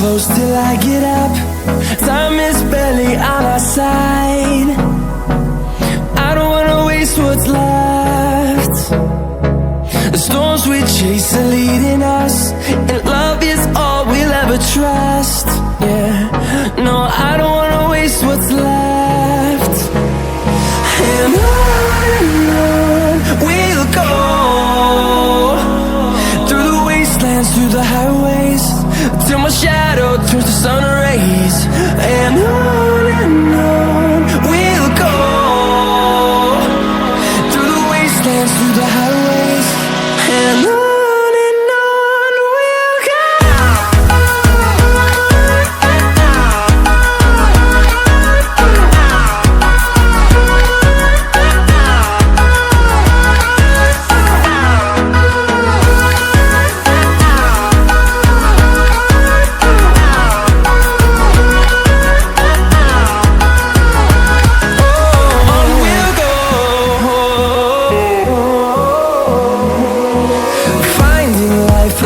close till I get up. Time is barely on our side. I don't wanna waste what's left. The storms we chase are leading us, and love is all we'll ever trust. Yeah, no, I don't wanna waste what's left. And on we'll go, through the wastelands, through the highways, till my shadow turns to sun rays. And on we'll go, through the wastelands, through the highways, and on we'll go.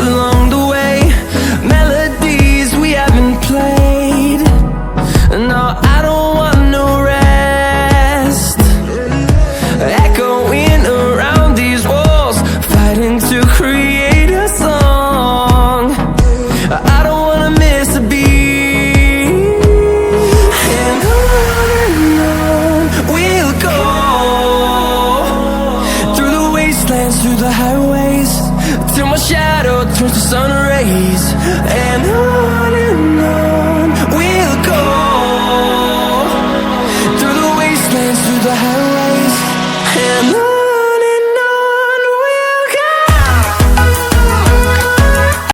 Along the way, melodies we haven't played. Now